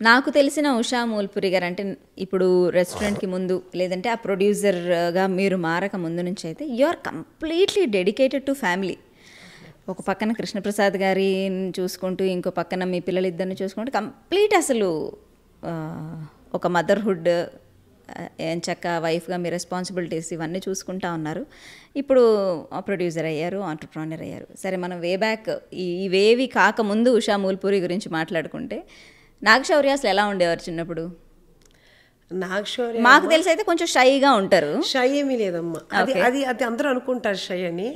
నాకు తెలిసిన ఉషా మూల్పురి గారు అంటే ఇప్పుడు రెస్టారెంట్కి ముందు లేదంటే ఆ ప్రొడ్యూసర్గా మీరు మారక ముందు నుంచి అయితే you are completely dedicated to family. ఒక పక్కన కృష్ణప్రసాద్ గారిని చూసుకుంటూ ఇంకో పక్కన మీ పిల్లలిద్దరిని చూసుకుంటూ కంప్లీట్ అసలు ఒక మదర్హుడ్ ఎంచక్క వైఫ్గా మీ రెస్పాన్సిబిలిటీస్ ఇవన్నీ చూసుకుంటా ఉన్నారు. ఇప్పుడు ప్రొడ్యూసర్ అయ్యారు, ఆంటర్ప్రెన్యూర్ అయ్యారు. సరే మనం వే బ్యాక్ ఇవేవి కాకముందు ఉషా మూల్పురి గురించి మాట్లాడుకుంటే నాగశౌర్య అసలు ఎలా ఉండేవారు చిన్నప్పుడు? నాగశౌర్య మాకు తెలిసి అయితే కొంచెం షైగా ఉంటారు. షై ఏమీ లేదమ్మా. అది అది అందరూ అనుకుంటారు షై అని,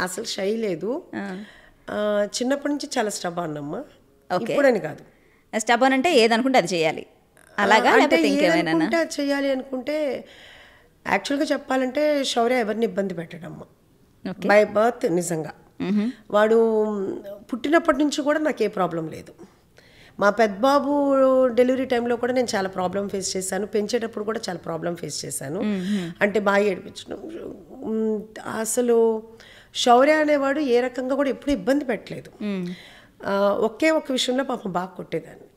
అసలు షై లేదు. చిన్నప్పటి నుంచి చాలా స్టబాన్ అమ్మా. ఇప్పుడని కాదు. స్టబాన్ అంటే ఏదనుకుంటే అది చేయాలి అలాగా, లేకపోతే ఇంకేమైనా చేయాలి అనుకుంటే యాక్చువల్గా చెప్పాలంటే శౌర్య ఎవరిని ఇబ్బంది పెట్టడమ్మా బై బర్త్. నిజంగా వాడు పుట్టినప్పటి నుంచి కూడా నాకు ఏ ప్రాబ్లం లేదు. మా పెద్దబాబు డెలివరీ టైంలో కూడా నేను చాలా ప్రాబ్లం ఫేస్ చేశాను, పెంచేటప్పుడు కూడా చాలా ప్రాబ్లం ఫేస్ చేశాను. అంటే బాగా ఏడిపించడం. అసలు శౌర్య అనేవాడు ఏ రకంగా కూడా ఎప్పుడు ఇబ్బంది పెట్టలేదు. ఒకే ఒక్క విషయంలో పాపం బాగా కొట్టేదాన్ని,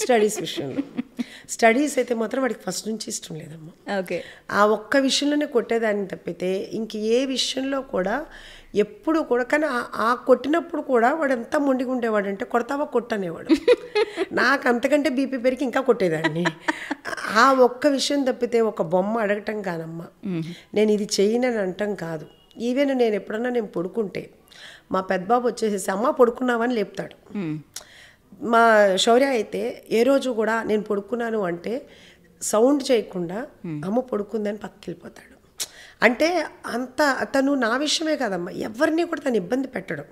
స్టడీస్ విషయంలో. స్టడీస్ అయితే మాత్రం వాడికి ఫస్ట్ నుంచి ఇష్టం లేదమ్మా. ఓకే, ఆ ఒక్క విషయంలోనే కొట్టేదాన్ని తప్పితే ఇంక ఏ విషయంలో కూడా ఎప్పుడు కూడా. కానీ ఆ కొట్టినప్పుడు కూడా వాడు ఎంత మొండిగా ఉండేవాడు అంటే కొడతావా కొట్టనేవాడు. నాకు అంతకంటే బీపీ పెరిగి ఇంకా కొట్టేదాన్ని. ఆ ఒక్క విషయం తప్పితే ఒక బొమ్మ అడగటం కాదమ్మా, నేను ఇది చేయనని అంటాం కాదు. ఈవెన్ నేను ఎప్పుడన్నా నేను పడుకుంటే మా పెద్దబాబు వచ్చేసేసి అమ్మ పడుకున్నావని లేపుతాడు. మా శౌర్య అయితే ఏ రోజు కూడా నేను పడుకున్నాను అంటే సౌండ్ చేయకుండా అమ్మ పడుకుందని పక్కకి వెళ్ళిపోతాడు. అంటే అంత తను నా విషయమే కాదమ్మా, ఎవరిని కూడా తను ఇబ్బంది పెట్టడం.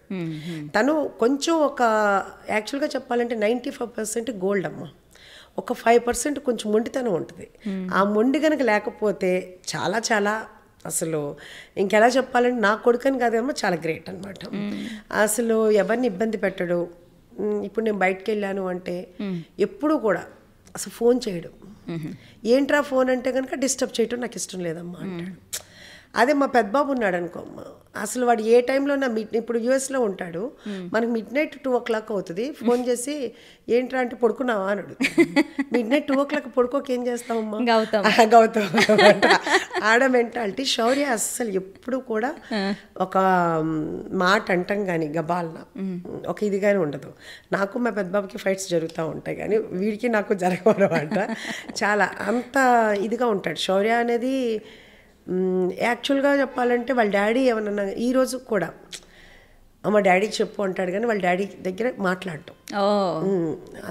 తను కొంచెం ఒక యాక్చువల్గా చెప్పాలంటే 95% గోల్డ్ అమ్మ, ఒక 5% కొంచెం మొండితనం ఉంటుంది. ఆ మొండి కనుక లేకపోతే చాలా చాలా అసలు ఇంకెలా చెప్పాలంటే నా కొడుకని కాదేమో చాలా గ్రేట్ అనమాట. అసలు ఎవరిని ఇబ్బంది పెట్టడు. ఇప్పుడు నేను బయటకు వెళ్ళాను అంటే ఎప్పుడు కూడా అసలు ఫోన్ చేయడు. ఏంట్రా ఫోన్ అంటే కనుక డిస్టర్బ్ చేయటం నాకు ఇష్టం లేదమ్మా అంటాడు. అదే మా పెద్దబాబు ఉన్నాడు అనుకో అమ్మ, అసలు వాడు ఏ టైంలో ఇప్పుడు యూఎస్లో ఉంటాడు, మనకి మిడ్-నైట్ 2 o'clock అవుతుంది, ఫోన్ చేసి ఏంట్రా అంటే పడుకున్నావా అని అడుగుతాడు. మిడ్-నైట్ 2 o'clock పడుకోక ఏం చేస్తావమ్మా? గౌతమ్ ఆడ మెంటాలిటీ. శౌర్య అస్సలు ఎప్పుడు కూడా ఒక మాట అంటాం కానీ గబాల్న ఒక ఇది కానీ ఉండదు. నాకు మా పెద్దబాబుకి ఫైట్స్ జరుగుతూ ఉంటాయి కానీ వీడికి నాకు జరగవన్నమాట. చాలా అంత ఇదిగా ఉంటాడు శౌర్య అనేది. యాక్చువల్గా చెప్పాలంటే వాళ్ళ డాడీ ఏమన్నా ఈరోజు కూడా అమ్మ డాడీకి చెప్పు అంటాడు కానీ వాళ్ళ డాడీ దగ్గర మాట్లాడటం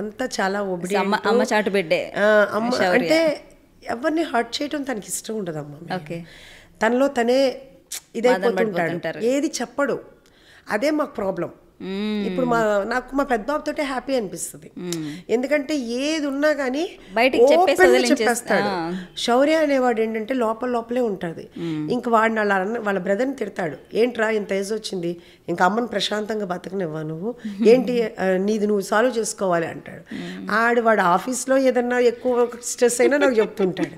అంతా చాలా అమ్మ చాటు బిడ్డే. అమ్మ అంటే ఎవరిని హర్ట్ చేయటం తనకి ఇష్టం ఉండదమ్మా. తనలో తనే ఇదైపోతుంటాడు, ఏది చెప్పడు. అదే మాకు ప్రాబ్లం. ఇప్పుడు నాకు మా పెద్దబాబుతోటే హ్యాపీ అనిపిస్తుంది, ఎందుకంటే ఏది ఉన్నా కానీ బయటికి చెప్పేస్తాడు. శౌర్య అనేవాడు ఏంటంటే లోపలే ఉంటుంది. ఇంక వాడిని వాళ్ళ బ్రదర్ని తిడతాడు, ఏంట్రా ఇంత ఏజ్ వచ్చింది ఇంకా అమ్మని ప్రశాంతంగా బతకనివ్వా నువ్వు, ఏంటి నీది నువ్వు సాల్వ్ చేసుకోవాలి అంటాడు. వాడు ఆఫీస్లో ఏదన్నా ఎక్కువ స్ట్రెస్ అయినా నాకు చెప్తుంటాడు.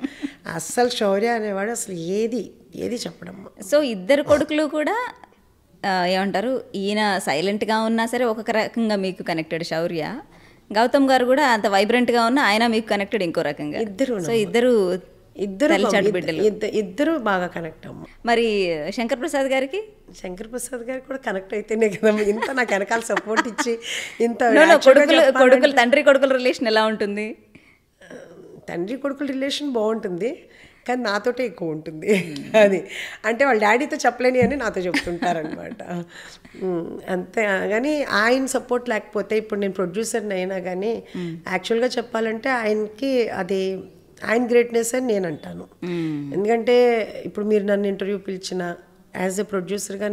అస్సలు శౌర్య అనేవాడు అసలు ఏది చెప్పడమ్మా. సో ఇద్దరు కొడుకులు కూడా ఏమంటారు, ఈయన సైలెంట్గా ఉన్నా సరే ఒక రకంగా మీకు కనెక్టెడ్ శౌర్య, గౌతమ్ గారు కూడా అంత వైబ్రెంట్గా ఉన్నా ఆయన మీకు కనెక్టెడ్ ఇంకో రకంగా. ఇద్దరు బాగా కనెక్ట్ అమ్మ. మరి శంకర్ ప్రసాద్ గారికి కూడా కనెక్ట్ అయితేనే కదా ఇంత నాకు వెనకాల సపోర్ట్ ఇచ్చి ఇంత. కొడుకులు తండ్రి కొడుకుల రిలేషన్ ఎలా ఉంటుంది? తండ్రి కొడుకుల రిలేషన్ బాగుంటుంది కానీ నాతోటే ఎక్కువ ఉంటుంది. అది అంటే వాళ్ళ డాడీతో చెప్పలేని అని నాతో చెప్తుంటారనమాట. అంతే. కానీ ఆయన సపోర్ట్ లేకపోతే ఇప్పుడు నేను ప్రొడ్యూసర్ని అయినా కానీ యాక్చువల్గా చెప్పాలంటే ఆయనకి అది ఆయన గ్రేట్నెస్ అని నేను అంటాను. ఎందుకంటే ఇప్పుడు మీరు నన్ను ఇంటర్వ్యూ పిలిచిన యాజ్ ఎ ప్రొడ్యూసర్గా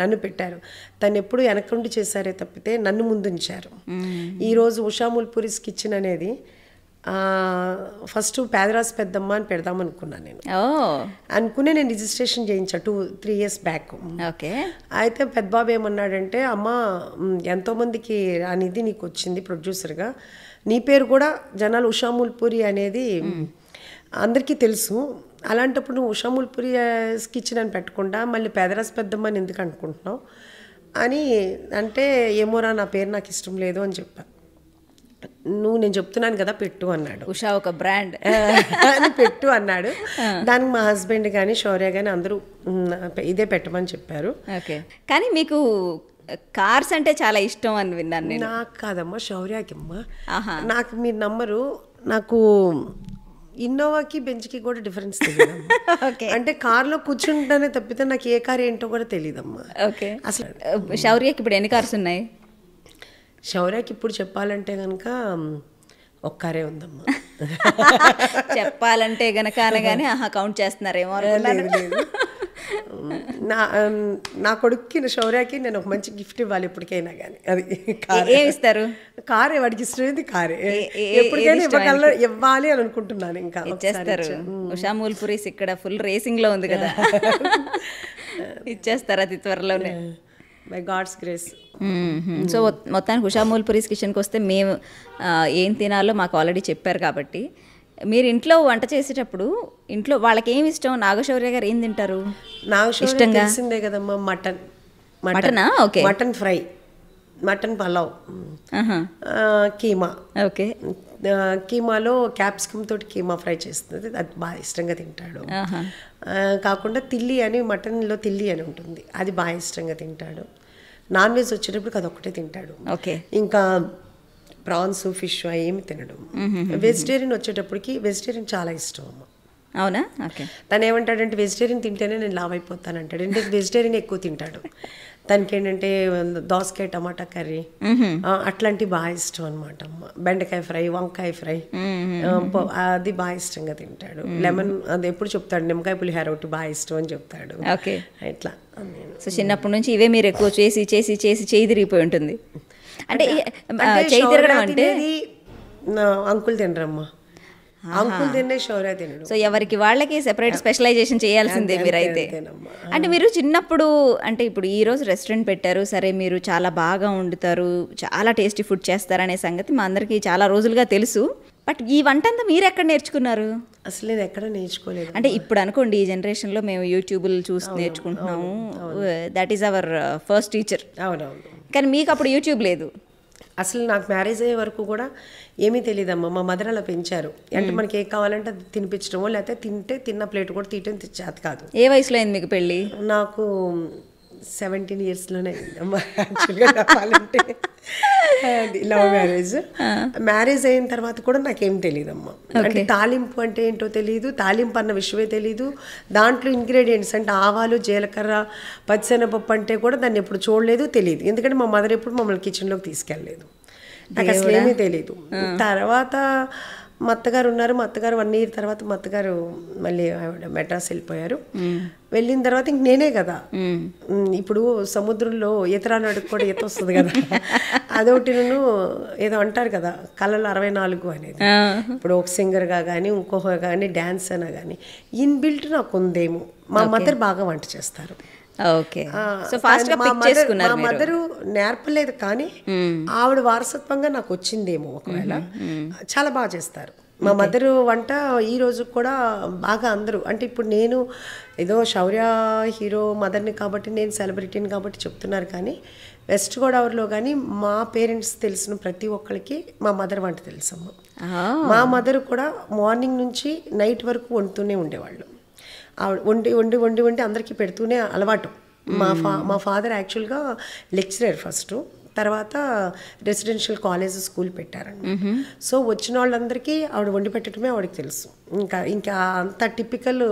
నన్ను పెట్టారు, తను ఎప్పుడు వెనకుండి చేశారే తప్పితే నన్ను ముందుంచారు. ఈరోజు ఉషా మూల్పురిస్ కిచెన్ అనేది ఫస్ట్ పేదరాశి పెద్దమ్మ అని పెడదామనుకున్నాను నేను. అనుకునే నేను రిజిస్ట్రేషన్ చేయించా 2-3 years బ్యాక్. అయితే పెద్దబాబు ఏమన్నాడంటే, అమ్మ ఎంతోమందికి అనేది నీకు వచ్చింది ప్రొడ్యూసర్గా, నీ పేరు కూడా జనాలు ఉషా మూల్పురి అనేది అందరికీ తెలుసు, అలాంటప్పుడు నువ్వు ఉషా మూల్పురి కిచెన్ అని పెట్టకుండా మళ్ళీ పేదరాశి పెద్దమ్మ అని ఎందుకు అనుకుంటున్నావు అని అంటే, ఏమోరా నా పేరు నాకు ఇష్టం లేదు అని చెప్పాను. నేను చెప్తున్నాను కదా పెట్టు అన్నాడు. ఉషా ఒక బ్రాండ్ అని పెట్టు అన్నాడు. దానికి మా హస్బెండ్ కానీ శౌర్య కానీ అందరూ ఇదే పెట్టమని చెప్పారు. ఓకే. కానీ మీకు కార్స్ అంటే చాలా ఇష్టం అని విన్నాను నేను. నాకు కాదమ్మా, శౌర్యకి అమ్మా. నాకు మీరు నమ్మరు, నాకు ఇన్నోవాకి బెంచ్కి కూడా డిఫరెన్స్ తెలియదు. అంటే కార్లో కూర్చుంటానే తప్పితే నాకు ఏ కార్ ఏంటో కూడా తెలియదమ్మా. ఓకే. అసలు శౌర్యకి ఇప్పుడు ఎన్ని కార్స్ ఉన్నాయి? శౌర్యకి ఇప్పుడు చెప్పాలంటే కనుక ఒక్కరే ఉందమ్మా. చెప్పాలంటే గనక అనగానే కౌంట్ చేస్తున్నారేమో. నా కొడుక్కి శౌర్యకి నేను ఒక మంచి గిఫ్ట్ ఇవ్వాలి ఎప్పటికైనా కానీ. అది ఏమి ఇస్తారు? కారే, వాడికి ఇష్టమైంది కారే. ఎప్పటికైనా ఇవ్వాలి అని అనుకుంటున్నాను. ఇంకా ఇచ్చేస్తారు. ఉషా మూల్పురీస్ ఇక్కడ ఫుల్ రేసింగ్ లో ఉంది కదా, ఇచ్చేస్తారు అతి త్వరలోనే, బై గాడ్స్ గ్రేస్. సో మొత్తానికి ఉషా మూల్పురీస్ కిచెన్కి వస్తే మేము ఏం తినాలో మాకు ఆల్రెడీ చెప్పారు కాబట్టి, మీరు ఇంట్లో వంట చేసేటప్పుడు ఇంట్లో వాళ్ళకి ఏమి ఇష్టం? నాగశౌర్య గారు ఏం తింటారు ఇష్టంగా? తెలిసిందే కదమ్మా, మటనా? Okay. Mutton fry, mutton pulao, keema. Okay. కీమాలో క్యాప్సికమ్ తోటి కీమా ఫ్రై చేస్తుంది, అది బాగా ఇష్టంగా తింటాడు. కాకుండా తిల్లి అని, మటన్లో తిల్లి అని ఉంటుంది, అది బాగా ఇష్టంగా తింటాడు. నాన్ వెజ్ వచ్చేటప్పుడు అదొక్కటే తింటాడు. ఓకే. ఇంకా ప్రాన్స్, ఫిష్ ఏమి తినడం. వెజిటేరియన్ వచ్చేటప్పటికి వెజిటేరియన్ చాలా ఇష్టం అమ్మ. అవునా? ఓకే. తను ఏమంటాడంటే వెజిటేరియన్ తింటేనే నేను లావ్ అయిపోతాను అంటాడు. అంటే వెజిటేరియన్ ఎక్కువ తింటాడు. తనకి ఏంటంటే దోసకాయ టమాటా కర్రీ అట్లాంటివి బాగా ఇష్టం అనమాట అమ్మ. బెండకాయ ఫ్రై, వంకాయ ఫ్రై అది బాగా ఇష్టంగా తింటాడు. లెమన్ అది ఎప్పుడు చెప్తాడు, నిమ్మకాయ పులిహోర ఒకటి బాగా ఇష్టం అని చెప్తాడు. ఓకే. ఇట్లా. సో చిన్నప్పటి నుంచి ఇవే మీరు ఎక్కువ చేసి చేసి చేసి చేయి తిరిగిపోయి ఉంటుంది. అంటే చేయి తిరగడం అంటే అంకుల్ తినరమ్మా, అంకుల్ తినే శౌర్య తినడు. సో ఎవరికి వాళ్ళకి సెపరేట్ స్పెషలైజేషన్ చేయాల్సిందే మీరైతే. అంటే మీరు చిన్నప్పుడు, అంటే ఇప్పుడు ఈరోజు రెస్టారెంట్ పెట్టారు సరే, మీరు చాలా బాగా వండుతారు, చాలా టేస్టీ ఫుడ్ చేస్తారు అనే సంగతి మా అందరికీ చాలా రోజులుగా తెలుసు. బట్ ఈ వంట అంతా మీరు ఎక్కడ నేర్చుకున్నారు? అసలు నేను ఎక్కడ నేర్చుకోలేదు. అంటే ఇప్పుడు అనుకోండి, ఈ జనరేషన్లో మేము యూట్యూబ్లు చూసి నేర్చుకుంటున్నాము, that is our first teacher. అవునవును. కానీ మీకు అప్పుడు యూట్యూబ్ లేదు. అసలు నాకు మ్యారేజ్ అయ్యే వరకు కూడా ఏమీ తెలియదమ్మా. మా మదర్ అలా పెంచారు. అంటే మనకి ఏం కావాలంటే అది తినిపించడమో, లేకపోతే తిన్న ప్లేట్ కూడా తీయటం చేత కాదు. ఏ వయసులో అయింది మీకు పెళ్ళి? నాకు 17 yearsలోనే అయిందమ్మా యాక్చువల్గా చెప్పాలంటే. Love marriage. మ్యారేజ్ అయిన తర్వాత కూడా నాకేం తెలియదమ్మా. అంటే తాలింపు అంటే ఏంటో తెలియదు, తాలింపు అన్న విషయమే తెలీదు. దాంట్లో ఇంగ్రీడియంట్స్ అంటే ఆవాలు, జీలకర్ర, పచ్చిశనగపప్పు అంటే కూడా దాన్ని ఎప్పుడు చూడలేదు, తెలియదు. ఎందుకంటే మా మదర్ ఎప్పుడు మమ్మల్ని కిచెన్లోకి తీసుకెళ్ళలేదు, నాకు అసలు ఏమీ తెలీదు. తర్వాత మా అత్తగారు ఉన్నారు. మా అత్తగారు 1 year తర్వాత మా అత్తగారు మళ్ళీ ఆవిడ మెడ్రాస్ వెళ్ళిపోయారు. వెళ్ళిన తర్వాత ఇంక నేనే కదా, ఇప్పుడు సముద్రంలో ఈతరాని అడుగు కూడా ఈత వస్తుంది కదా, అదొకటి ఏదో అంటారు కదా కళలు 64 అనేది. ఇప్పుడు ఒక సింగర్గా కానీ ఇంకొక కానీ డ్యాన్స్ అయినా కానీ ఇన్బిల్ట్ నాకు ఉందేమో. మా మదర్ బాగా వంట చేస్తారు. ఓకే. సో ఫాస్ట్గా పిక్ చేసుకున్నారు. మా మదరు నేర్పలేదు కానీ ఆవిడ వారసత్వంగా నాకు వచ్చిందేమో ఒకవేళ. చాలా బాగా చేస్తారు మా మదరు వంట. ఈ రోజు కూడా బాగా అందరూ, అంటే ఇప్పుడు నేను ఏదో శౌర్య హీరో మదర్ని కాబట్టి, నేను సెలబ్రిటీని కాబట్టి చెప్తున్నారు, కానీ వెస్ట్ గోదావరిలో కానీ మా పేరెంట్స్ తెలిసిన ప్రతి ఒక్కరికి మా మదర్ వంట తెలుసమ్మ. మా మదర్ కూడా మార్నింగ్ నుంచి నైట్ వరకు వండుతూనే ఉండేవాళ్ళు. ఆవిడ వండి వండి వండి వండి అందరికీ పెడుతూనే అలవాటు. మా ఫాదర్ యాక్చువల్గా లెక్చరర్ ఫస్ట్, తర్వాత రెసిడెన్షియల్ కాలేజ్ స్కూల్ పెట్టారండి. సో వచ్చిన వాళ్ళందరికీ ఆవిడ వండి పెట్టడమే ఆవిడకి తెలుసు. ఇంకా అంత టిపికల్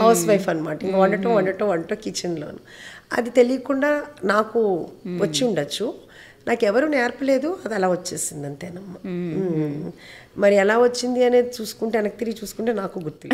హౌస్ వైఫ్ అనమాట. ఇంకా వండటం కిచెన్లోను. అది తెలియకుండా నాకు వచ్చి ఉండొచ్చు, నాకు ఎవరు నేర్పలేదు, అది అలా వచ్చేసింది అంతేనమ్మా. మరి ఎలా వచ్చింది అనేది చూసుకుంటే, వెనక్కి తిరిగి చూసుకుంటే నాకు గుర్తు.